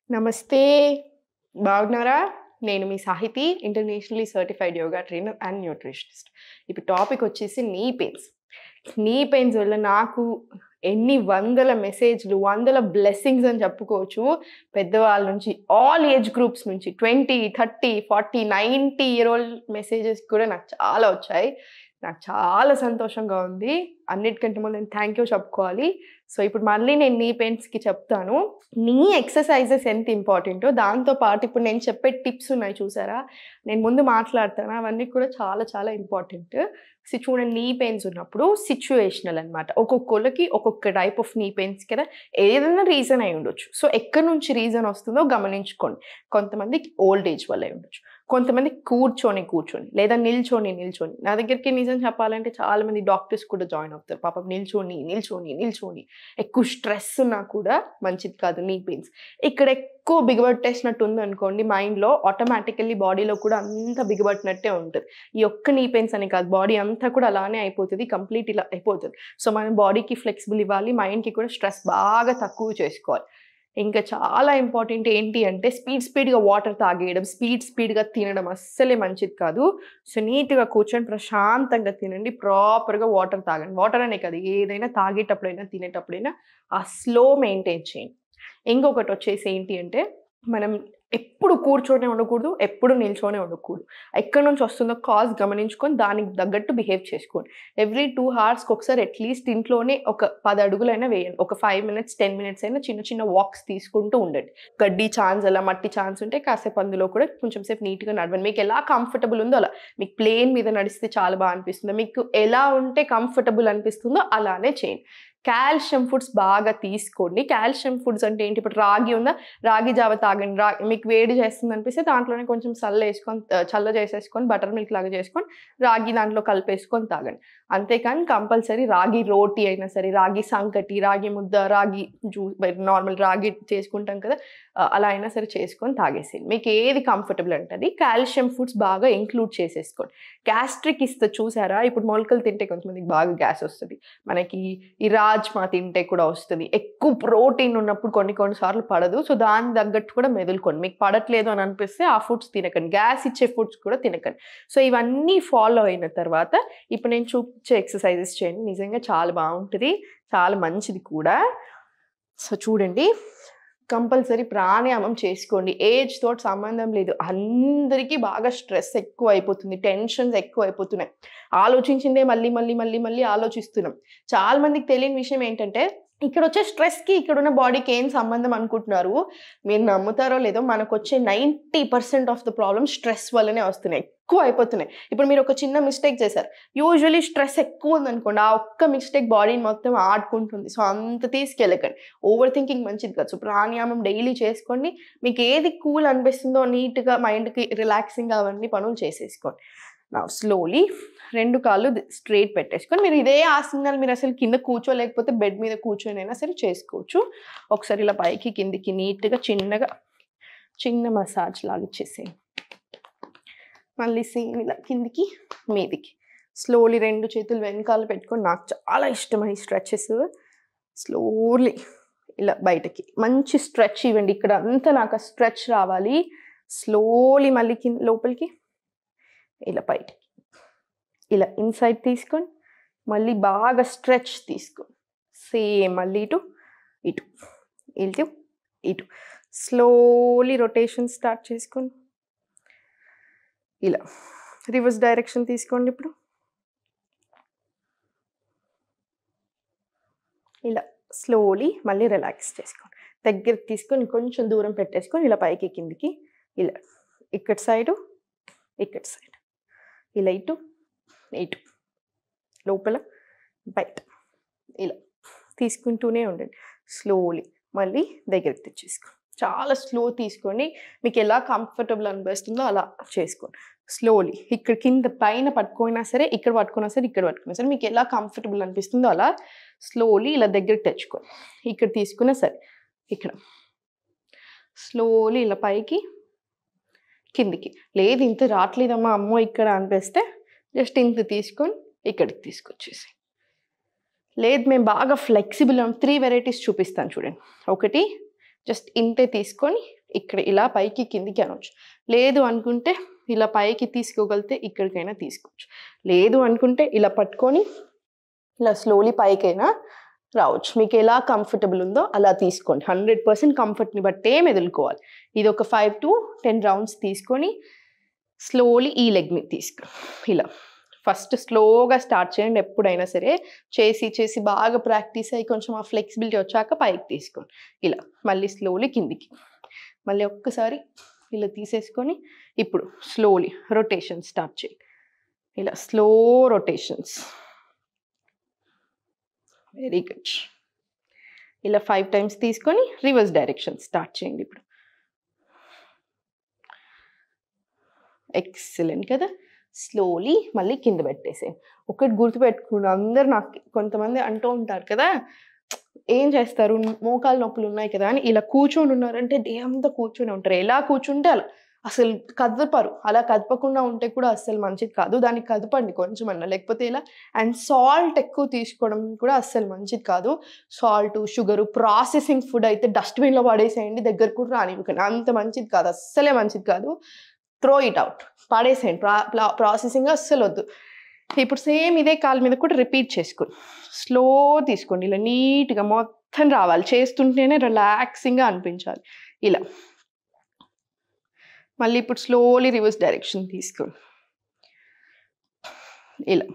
నమస్తే. బాగున్నారా? నేను మీ Sahiti, internationally certified yoga trainer and nutritionist. ఇప్పుడు టాపిక్ వచ్చేసి నీ పెయిన్స్. నీ పెయిన్స్ వల్ల నాకు ఎన్ని వందల మెసేజ్‌లు, వందల బ్లెస్సింగ్స్ అని చెప్పుకోవచ్చు. పెద్దవాళ్ళ నుంచి, ఆల్ ఏజ్ గ్రూప్స్ నుంచి 20, 30, 40, 90 ఇయర్ ఓల్డ్ మెసేజెస్ కూడా నాకు చాలా వచ్చాయి. నాకు చాలా సంతోషంగా ఉంది. అన్నిటికంటే ముందు నేను థ్యాంక్ యూ చెప్పుకోవాలి. సో, ఇప్పుడు మళ్ళీ నేను నీ పెయిన్స్‌కి చెప్తాను. నీ ఎక్సర్‌సైజెస్ ఎంత ఇంపార్టెంటో దాంతో పాటు ఇప్పుడు నేను చెప్పే టిప్స్ ఉన్నాయి చూసారా? నేను ముందు మాట్లాడతాను. అవన్నీ కూడా చాలా చాలా ఇంపార్టెంట్. చూడండి, నీ పెయిన్స్ ఉన్నప్పుడు సిట్యుయేషనల్ అనమాట. ఒక్కొక్కళ్ళకి ఒక్కొక్క టైప్ ఆఫ్ నీ పెయిన్స్ కదా! ఏదైనా రీజన్ అయి ఉండొచ్చు. సో, ఎక్కడి నుంచి రీజన్ వస్తుందో గమనించుకోండి. కొంతమందికి ఓల్డ్ ఏజ్ వల్ల అయి ఉండొచ్చు. కొంతమంది కూర్చొని లేదా నిల్చొని. నా దగ్గరికి నిజం చెప్పాలంటే చాలామంది డాక్టర్స్ కూడా జాయిన్ అవుతారు. పాపం నిల్చొని ఎక్కువ స్ట్రెస్ ఉన్నా కూడా మంచిది కాదు నీ పెయిన్స్. ఇక్కడ ఎక్కువ బిగబట్టేసినట్టు ఉందనుకోండి మైండ్‌లో, ఆటోమేటికల్లీ బాడీలో కూడా అంత బిగబట్టినట్టే ఉంటది. ఈ ఒక్క నీ పెయిన్స్ అని కాదు, బాడీ అంతా కూడా అలానే అయిపోతది. కంప్లీట్ ఇలా అయిపోతది. సో, మన బాడీకి ఫ్లెక్సిబుల్ ఇవ్వాలి. మైండ్‌కి కూడా స్ట్రెస్ బాగా తక్కువ చేసుకోవాలి. ఇంకా చాలా ఇంపార్టెంట్ ఏంటి అంటే స్పీడ్‌గా వాటర్ తాగేయడం, స్పీడ్‌గా తినడం అస్సలే మంచిది కాదు. సో, నీట్‌గా కూర్చొని ప్రశాంతంగా తినండి. ప్రాపర్‌గా వాటర్ తాగండి. వాటర్ అనే కాదు, ఏదైనా తాగేటప్పుడైనా, తినేటప్పుడైనా ఆ స్లో మెయింటైన్ చేయండి. ఇంకొకటొచ్చేసి ఏంటి అంటే, మనం ఎప్పుడు కూర్చొనే ఉండకూడదు, ఎప్పుడు నిల్చొనే ఉండకూడదు. ఎక్కడి నుంచి వస్తుందో కాజ్ గమనించుకొని దానికి తగ్గట్టు బిహేవ్ చేసుకోండి. ఎవ్రీ 2 హవర్స్‌కి ఒకసారి అట్‌లీస్ట్ ఇంట్లోనే ఒక 10 అడుగులైనా వేయండి. ఒక 5 మినిట్స్, 10 మినిట్స్ అయినా చిన్న చిన్న వాక్స్ తీసుకుంటూ ఉండండి. గడ్డి ఛాన్స్ అలా మట్టి ఛాన్స్ ఉంటే కాసేపు అందులో కూడా కొంచెం సేపు నీట్‌గా నడవండి. మీకు ఎలా కంఫర్టబుల్ ఉందో అలా. మీకు ప్లేన్ మీద నడిస్తే చాలా అనిపిస్తుందో, మీకు ఎలా ఉంటే కంఫర్టబుల్ అనిపిస్తుందో అలానే చేయండి. కాల్షియం ఫుడ్స్ బాగా తీసుకోండి. కాల్షియం ఫుడ్స్ అంటే ఏంటి? ఇప్పుడు రాగి ఉందా? రాగి జావ తాగండి. మీకు వేడి చేస్తుందనిపిస్తే దాంట్లోనే కొంచెం చల్ల చేసేసుకొని బటర్ మిల్క్ లాగా చేసుకొని రాగి దాంట్లో కలిపేసుకొని తాగండి. అంతేకాని కంపల్సరీ రాగి రోటీ అయినా సరే, రాగి సంకటి, రాగి ముద్ద, రాగి నార్మల్ రాగి చేసుకుంటాం కదా! అలా అయినా సరే చేసుకొని తాగేసేయండి. మీకు ఏది కంఫర్టబుల్ అంటే అది. కాల్షియం ఫుడ్స్ బాగా ఇంక్లూడ్ చేసేసుకోండి. గ్యాస్ట్రిక్ ఇస్తది చూసారా? ఇప్పుడు మొలకలు తింటే కొంతమందికి బాగా గ్యాస్ వస్తది. మనకి ఈ రాజ్మా తింటే కూడా వస్తది. ఎక్కువ ప్రోటీన్ ఉన్నప్పుడు కొన్ని సార్లు పడదు. సో, దానికి తగ్గట్టు కూడా మెదులుకోండి. మీకు పడట్లేదు అని అనిపిస్తే ఆ ఫుడ్స్ తినకండి. గ్యాస్ ఇచ్చే ఫుడ్స్ కూడా తినకండి. సో, ఇవన్నీ ఫాలో అయిన తర్వాత ఇప్పుడు నేను చూపించే ఎక్సర్‌సైజెస్ చేయండి. నిజంగా చాలా బావుంటది. చాలా మంచిది కూడా. సో, చూడండి, కంపల్సరీ ప్రాణాయామం చేసుకోండి. ఏజ్ తోటి సంబంధం లేదు. అందరికీ బాగా స్ట్రెస్ ఎక్కువైపోతుంది. టెన్షన్స్ ఎక్కువైపోతున్నాయి. ఆలోచించిందే మళ్ళీ ఆలోచిస్తున్నాం. చాలా మందికి తెలియని విషయం ఏంటంటే, ఇక్కడొచ్చే స్ట్రెస్‌కి ఇక్కడున్న బాడీకి ఏం సంబంధం అనుకుంటున్నారు. మీరు నమ్ముతారో లేదో మనకొచ్చే 90% ఆఫ్ ద ప్రాబ్లమ్స్ స్ట్రెస్ వల్లనే వస్తున్నాయి. ఎక్కువైపోతున్నాయి. ఇప్పుడు మీరు ఒక చిన్న మిస్టేక్ చేశారు. యూజువల్లీ స్ట్రెస్ ఎక్కువుందనుకోండి, ఆ ఒక్క మిస్టేక్ బాడీని మొత్తం ఆడుకుంటుంది. సో, అంత తీసుకెళ్ళకండి. ఓవర్ థింకింగ్ మంచిది కాదు. సో, ప్రాణాయామం డైలీ చేసుకోండి. మీకు ఏది కూల్ అనిపిస్తుందో నీట్‌గా మైండ్‌కి రిలాక్సింగ్‌గా అవన్నీ పనులు చేసేసుకోండి. నౌ స్లోలీ 2 కాళ్ళు స్ట్రెయిట్ పెట్టేసుకొని మీరు ఇదే ఆసనాలు మీరు అసలు కింద కూర్చోలేకపోతే బెడ్ మీద కూర్చొనైనా సరే చేసుకోవచ్చు. ఒకసారి ఇలా పైకి, కిందికి నీట్‌గా చిన్నగా చిన్న మసాజ్ లాగా ఇచ్చేసేయండి. మళ్ళీ సేమ్ ఇలా కిందికి, మీదికి. స్లోలీ 2 చేతులు వెనకాల పెట్టుకొని, నాకు చాలా ఇష్టం ఈ స్ట్రెచెస్. స్లోలీ ఇలా బయటకి మంచి స్ట్రెచ్ ఇవ్వండి. ఇక్కడ అంతా నాకు ఆ స్ట్రెచ్ రావాలి. స్లోలీ మళ్ళీ లోపలికి, ఇలా బయటికి. ఇలా ఇన్సైడ్ తీసుకొని మళ్ళీ బాగా స్ట్రెచ్ తీసుకోండి. సేమ్ మళ్ళీ ఇటు, ఇటు. స్లోలీ రొటేషన్ స్టార్ట్ చేసుకోండి. ఇలా రివర్స్ డైరెక్షన్ తీసుకోండి ఇప్పుడు. ఇలా స్లోలీ మళ్ళీ రిలాక్స్ చేసుకోండి. దగ్గరికి తీసుకొని కొంచెం దూరం పెట్టేసుకొని ఇలా పైకి, కిందికి, ఇలా ఇక్కడ సైడు, ఇలా ఇటు, లోపల, బయట. ఇలా తీసుకుంటూనే ఉండండి. స్లోలీ మళ్ళీ దగ్గరికి తెచ్చేసుకోండి. చాలా స్లో తీసుకోండి. మీకు ఎలా కంఫర్టబుల్ అనిపిస్తుందో అలా చేసుకోండి. స్లోలీ ఇక్కడ కింద పైన పట్టుకున్నా సరే, ఇక్కడ పట్టుకున్నా సరే, మీకు ఎలా కంఫర్టబుల్ అనిపిస్తుందో అలా స్లోలీ ఇలా దగ్గరికి తెచ్చుకోండి. ఇక్కడ తీసుకున్నా సరే, ఇక్కడ స్లోలీ ఇలా పైకి, కిందికి. లేదు ఇంత రావట్లేదమ్మా అమ్మో ఇక్కడ అనిపిస్తే జస్ట్ ఇంత తీసుకొని ఇక్కడికి తీసుకొచ్చేసి. లేదు మేము బాగా ఫ్లెక్సిబుల్ 3 వెరైటీస్ చూపిస్తాను చూడండి. ఒకటి జస్ట్ ఇంతే తీసుకొని ఇక్కడ ఇలా పైకి కిందికి అనొచ్చు. లేదు అనుకుంటే ఇలా పైకి తీసుకోగలిగితే ఇక్కడికైనా తీసుకోవచ్చు. లేదు అనుకుంటే ఇలా పట్టుకొని ఇలా స్లోలీ పైకైనా రావచ్చు. మీకు ఎలా కంఫర్టబుల్ ఉందో అలా తీసుకోండి. 100% కంఫర్ట్ని బట్టే మెదులుకోవాలి. ఇది ఒక 5 to 10 రౌండ్స్ తీసుకొని స్లోలీ ఈ లెగ్ని తీసుకో. ఇలా ఫస్ట్ స్లోగా స్టార్ట్ చేయండి. ఎప్పుడైనా సరే చేసి బాగా ప్రాక్టీస్ అయ్యి కొంచెం ఆ ఫ్లెక్సిబిలిటీ వచ్చాక పైకి తీసుకోండి. ఇలా మళ్ళీ స్లోలీ కిందికి, మళ్ళీ ఒక్కసారి ఇలా తీసేసుకొని ఇప్పుడు స్లోలీ రొటేషన్ స్టార్ట్ చేయండి. ఇలా స్లో రొటేషన్స్. Very good. ఇలా 5 times తీసుకొని రివర్స్ డైరెక్షన్ స్టార్ట్ చేయండి. ఇప్పుడు ఎక్సలెంట్ కదా. స్లోలీ మళ్ళీ కింద పెట్టేసేయండి. ఒకటి గుర్తుపెట్టుకుని అందరు నాకు కొంతమంది అంటూ ఉంటారు కదా, ఏం చేస్తారు మోకాలు నొప్పులు ఉన్నాయి కదా అని ఇలా కూర్చొని ఉన్నారంటే డే అంతా కూర్చొని ఉంటారు. ఎలా కూర్చుంటే అలా అసలు కదపరు. అలా కదపకుండా ఉంటే కూడా అస్సలు మంచిది కాదు. దానికి కదపండి కొంచెం అన్నా, లేకపోతే ఇలా. అండ్ సాల్ట్ ఎక్కువ తీసుకోవడం కూడా అస్సలు మంచిది కాదు. సాల్ట్, షుగరు, ప్రాసెసింగ్ ఫుడ్ అయితే డస్ట్బిన్లో పడేసేయండి, దగ్గర కూడా రానివ్వకండి. అంత మంచిది కాదు, అస్సలే మంచిది కాదు. త్రో ఇట్ అవుట్, పడేసేయండి. ప్రాసెసింగ్ అస్సలు వద్దు. ఇప్పుడు సేమ్ ఇదే కాలు మీద కూడా రిపీట్ చేసుకోండి. స్లో తీసుకోండి. ఇలా నీట్గా మొత్తం రావాలి. చేస్తుంటేనే రిలాక్సింగ్గా అనిపించాలి. ఇలా మళ్ళీ ఇప్పుడు స్లోలీ రివర్స్ డైరెక్షన్ తీసుకోండి. ఇలా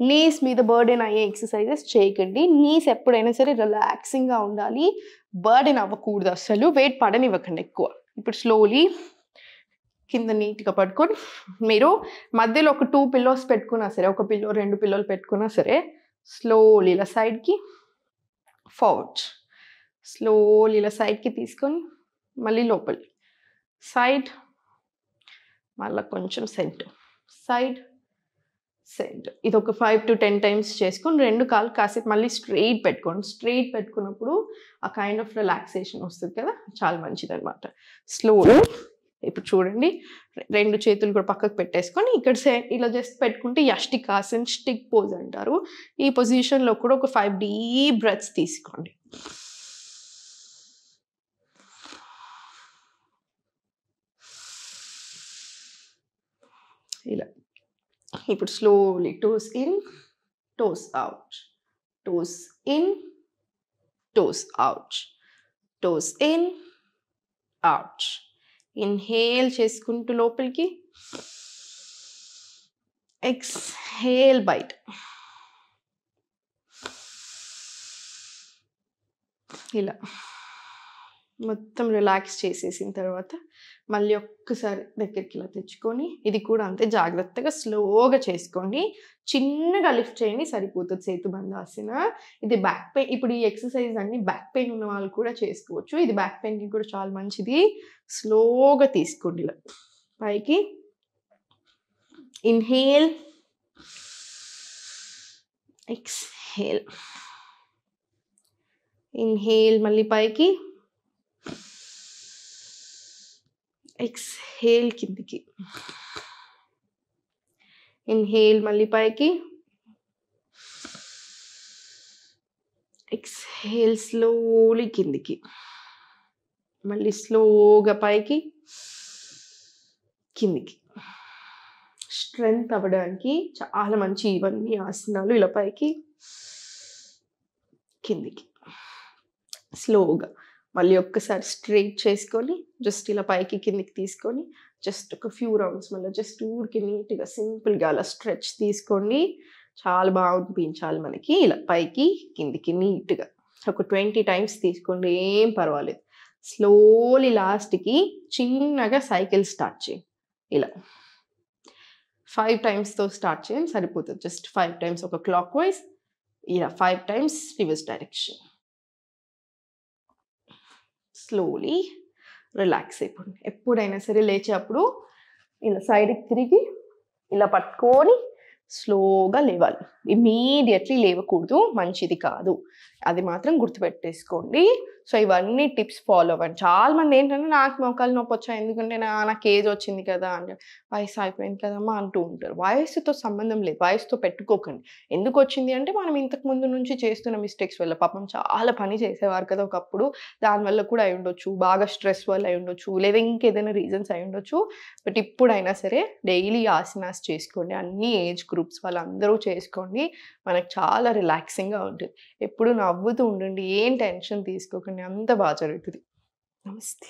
నీస్ మీద బర్డెన్ అయ్యే ఎక్సర్సైజెస్ చేయకండి. నీస్ ఎప్పుడైనా సరే రిలాక్సింగ్గా ఉండాలి, బర్డెన్ అవ్వకూడదు. అసలు వెయిట్ పడనివ్వకండి ఎక్కువ. ఇప్పుడు స్లోలీ కింద నీట్గా పట్టుకొని మీరు మధ్యలో ఒక 2 pillows పెట్టుకున్నా సరే, ఒక పిల్లో 2 పిల్లోలు పెట్టుకున్నా సరే, స్లోలీ ఇలా సైడ్కి ఫార్వర్డ్, స్లోలీ ఇలా సైడ్కి తీసుకొని మళ్ళీ లోపలి సైడ్, మళ్ళీ కొంచెం సెంటర్, సైడ్ సెంటర్. ఇది ఒక 5 to 10 times చేసుకొని 2 కాళ్ళు కాసేపు మళ్ళీ స్ట్రెయిట్ పెట్టుకోండి. స్ట్రెయిట్ పెట్టుకున్నప్పుడు ఆ కైండ్ ఆఫ్ రిలాక్సేషన్ వస్తుంది కదా, చాలా మంచిది అనమాట. స్లోలీ ఇప్పుడు చూడండి, 2 చేతులు కూడా పక్కకు పెట్టేసుకొని ఇక్కడ ఇలా జస్ట్ పెట్టుకుంటే యష్టికాసన్, స్టిక్ పోజ్ అంటారు. ఈ పొజిషన్లో కూడా ఒక 5 deep breaths తీసుకోండి. ఇలా ఇప్పుడు slowly toes in, toes out, toes in, toes out, toes in, out. Inhale చేసుకుంటూ లోపలికి, ఎక్స్హేల్ బయట. ఇలా మొత్తం రిలాక్స్ చేసేసిన తర్వాత మళ్ళీ ఒక్కసారి దగ్గరికి ఇలా తెచ్చుకొని, ఇది కూడా అంతే జాగ్రత్తగా స్లోగా చేసుకోండి. చిన్నగా లిఫ్ట్ చేయండి సరిపోతుంది. సేతుబంధాసన. ఇది బ్యాక్ పెయిన్, ఇప్పుడు ఈ ఎక్సర్సైజ్ అన్ని బ్యాక్ పెయిన్ ఉన్న వాళ్ళు కూడా చేసుకోవచ్చు. ఇది బ్యాక్ పెయిన్కి కూడా చాలా మంచిది. స్లోగా తీసుకోండి ఇలా పైకి. ఇన్హేల్, ఎక్స్హేల్, ఇన్హేల్ మళ్ళీ పైకి, ఎక్స్హేల్ కిందికి, ఇన్హేల్ మళ్ళీ పైకి, ఎక్స్హేల్ స్లోలీ కిందికి, మళ్ళీ స్లోగా పైకి, కిందికి. స్ట్రెంగ్త్ అవ్వడానికి చాలా మంచి ఇవన్నీ ఆసనాలు. ఇలా పైకి, కిందికి, స్లోగా మళ్ళీ ఒక్కసారి స్ట్రైట్ చేసుకొని జస్ట్ ఇలా పైకి కిందికి తీసుకొని జస్ట్ ఒక ఫ్యూ రౌండ్స్ మళ్ళీ జస్ట్ ఊరికి నీట్గా సింపుల్గా అలా స్ట్రెచ్ తీసుకోండి. చాలా బాగా అనిపించాలి మనకి. ఇలా పైకి కిందికి నీట్గా ఒక 20 times తీసుకోండి, ఏం పర్వాలేదు. స్లోలీ లాస్ట్కి చిన్నగా సైకిల్ స్టార్ట్ చేయండి. ఇలా 5 timesతో స్టార్ట్ చేయండి సరిపోతుంది. జస్ట్ 5 times ఒక క్లాక్ వైజ్, ఇలా 5 times reverse direction. Slowly relax అయిపోండి. ఎప్పుడైనా సరే లేచేటప్పుడు ఇలా సైడ్కి తిరిగి ఇలా పట్టుకొని స్లోగా లేవాలి. ఇమీడియట్లీ లేవకూడదు, మంచిది కాదు. అది మాత్రం గుర్తుపెట్టేసుకోండి. సో ఇవన్నీ టిప్స్ ఫాలో అవ్వండి. చాలామంది ఏంటంటే నాకు మోకాలు నొప్పి వచ్చాయి ఎందుకంటే నాకు ఏజ్ వచ్చింది కదా అని, వయసు అయిపోయింది కదమ్మా అంటూ ఉంటారు. వయస్సుతో సంబంధం లేదు, వయసుతో పెట్టుకోకండి. ఎందుకు వచ్చింది అంటే మనం ఇంతకు ముందు నుంచి చేస్తున్న మిస్టేక్స్ వల్ల. పాపం చాలా పని చేసేవారు కదా ఒకప్పుడు, దానివల్ల కూడా అయి ఉండొచ్చు, బాగా స్ట్రెస్ వల్ల అయి ఉండొచ్చు, లేదా ఇంకేదైనా రీజన్స్ అయి ఉండొచ్చు. బట్ ఇప్పుడైనా సరే డైలీ ఆసనాస్ చేసుకోండి, అన్ని ఏజ్ గ్రూప్స్ వాళ్ళందరూ చేసుకోండి. మనకు చాలా రిలాక్సింగ్‌గా ఉంటుంది. ఎప్పుడు నవ్వుతూ ఉండండి, ఏం టెన్షన్ తీసుకోకండి, అంతా బాగా జరుగుతుంది. నమస్తే.